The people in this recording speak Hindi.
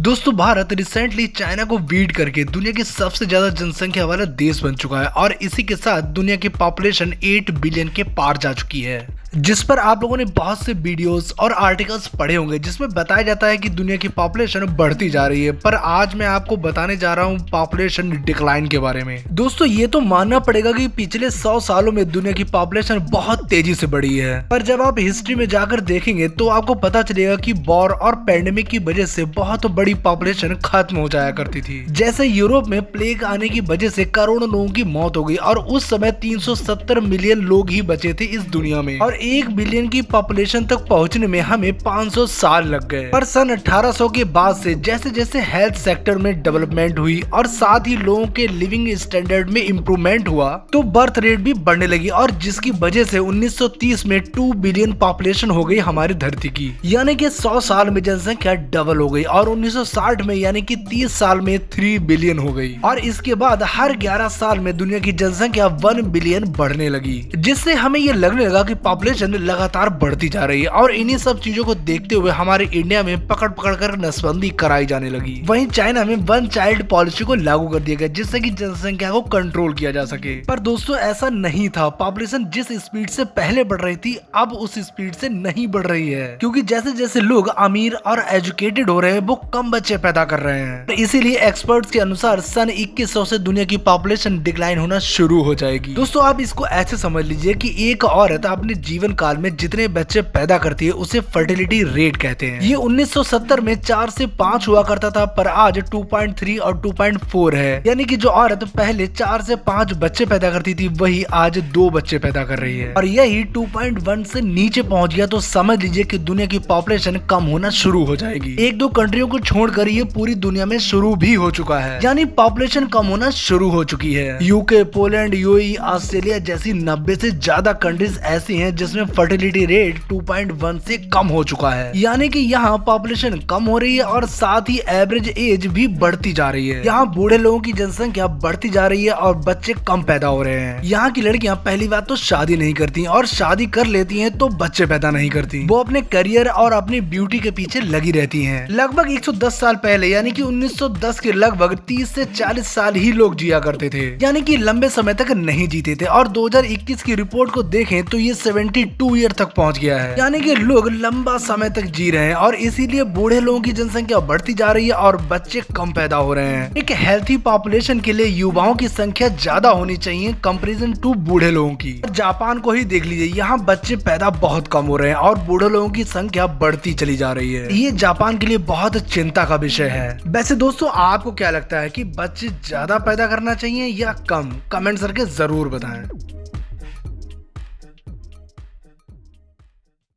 दोस्तों भारत रिसेंटली चाइना को बीट करके दुनिया की सबसे ज्यादा जनसंख्या वाला देश बन चुका है और इसी के साथ दुनिया की पॉपुलेशन 8 बिलियन के पार जा चुकी है, जिस पर आप लोगों ने बहुत से वीडियोस और आर्टिकल्स पढ़े होंगे जिसमें बताया जाता है कि दुनिया की पॉपुलेशन बढ़ती जा रही है। पर आज मैं आपको बताने जा रहा हूँ पॉपुलेशन डिक्लाइन के बारे में। दोस्तों ये तो मानना पड़ेगा कि पिछले 100 सालों में दुनिया की पॉपुलेशन बहुत तेजी से बढ़ी है, पर जब आप हिस्ट्री में जाकर देखेंगे तो आपको पता चलेगा कि वॉर और पैंडेमिक की वजह से बहुत बड़ी पॉपुलेशन खत्म हो जाया करती थी। जैसे यूरोप में प्लेग आने की वजह से करोड़ों लोगों की मौत हो गई और उस समय 370 मिलियन लोग ही बचे थे इस दुनिया में और 1 बिलियन की पॉपुलेशन तक पहुंचने में हमें 500 साल लग गए। पर सन 1800 के बाद से जैसे जैसे हेल्थ सेक्टर में डेवलपमेंट हुई और साथ ही लोगों के लिविंग स्टैंडर्ड में इम्प्रूवमेंट हुआ तो बर्थ रेट भी बढ़ने लगी और जिसकी वजह से 1930 में 2 बिलियन पॉपुलेशन हो गई हमारी धरती की, यानी कि 100 साल में जनसंख्या डबल हो गई और 1960 में यानी कि 30 साल में 3 बिलियन हो गई और इसके बाद हर 11 साल में दुनिया की जनसंख्या 1 बिलियन बढ़ने लगी, जिससे हमें ये लगने लगा कि पॉपुलेशन लगातार बढ़ती जा रही है। और इन्हीं सब चीजों को देखते हुए हमारे इंडिया में पकड़ पकड़ कर नसबंदी कराई जाने लगी। वहीं चाइना में 1 चाइल्ड पॉलिसी को लागू कर दिया गया जिससे कि जनसंख्या को कंट्रोल किया जा सके। पर दोस्तों ऐसा नहीं था, पॉपुलेशन जिस स्पीड से पहले बढ़ रही थी अब उस स्पीड से नहीं बढ़ रही है, क्योंकि जैसे जैसे लोग अमीर और एजुकेटेड हो रहे हैं वो कम बच्चे पैदा कर रहे हैं। इसीलिए एक्सपर्ट्स के अनुसार सन 2100 से दुनिया की पॉपुलेशन डिक्लाइन होना शुरू हो जाएगी। दोस्तों आप इसको ऐसे समझ लीजिए कि एक औरत अपने जीवन काल में जितने बच्चे पैदा करती है उसे फर्टिलिटी रेट कहते हैं। ये 1970 में 4 से 5 हुआ करता था पर आज 2.3 और 2.4 है, यानी कि जो औरत पहले 4 से 5 बच्चे पैदा करती थी वही आज 2 बच्चे पैदा कर रही है और यही 2.1 से नीचे पहुंच गया तो समझ लीजिए कि दुनिया की पॉपुलेशन कम होना शुरू हो जाएगी। 1-2 कंट्रियों को छोड़कर ये पूरी दुनिया में शुरू भी हो चुका है, यानी पॉपुलेशन कम होना शुरू हो चुकी है। यूके, पोलैंड, यूएई, ऑस्ट्रेलिया जैसी 90 से ज्यादा कंट्रीज ऐसी हैं जिसमें फर्टिलिटी रेट 2.1 से कम हो चुका है, यानी कि यहाँ पॉपुलेशन कम हो रही है और साथ ही एवरेज एज भी बढ़ती जा रही है। यहाँ बूढ़े लोगों की जनसंख्या बढ़ती जा रही है और बच्चे कम पैदा हो रहे हैं। यहाँ की लड़कियां पहली बात तो शादी नहीं करती और शादी कर लेती हैं तो बच्चे पैदा नहीं करती, वो अपने करियर और अपनी ब्यूटी के पीछे लगी रहती हैं। लगभग 110 साल पहले यानी कि 1910 के लगभग 30 से 40 साल ही लोग जिया करते थे, यानी कि लंबे समय तक नहीं जीते थे और 2021 की रिपोर्ट को देखें तो ये 72 ईयर तक पहुंच गया है, यानी कि लोग लंबा समय तक जी रहे हैं और इसीलिए बूढ़े लोगों की जनसंख्या बढ़ती जा रही है और बच्चे कम पैदा हो रहे हैं। एक हेल्थी पॉपुलेशन के लिए युवाओं की संख्या ज्यादा होनी चाहिए कंपैरिजन टू बूढ़े लोगों की। जापान को ही देख लीजिए, यहाँ बच्चे पैदा बहुत कम हो रहे हैं और बूढ़े लोगों की संख्या बढ़ती चली जा रही है। ये जापान के लिए बहुत चिंता का विषय है। वैसे दोस्तों आपको क्या लगता है कि बच्चे ज्यादा पैदा करना चाहिए या कम? कमेंट करके जरूर बताएं।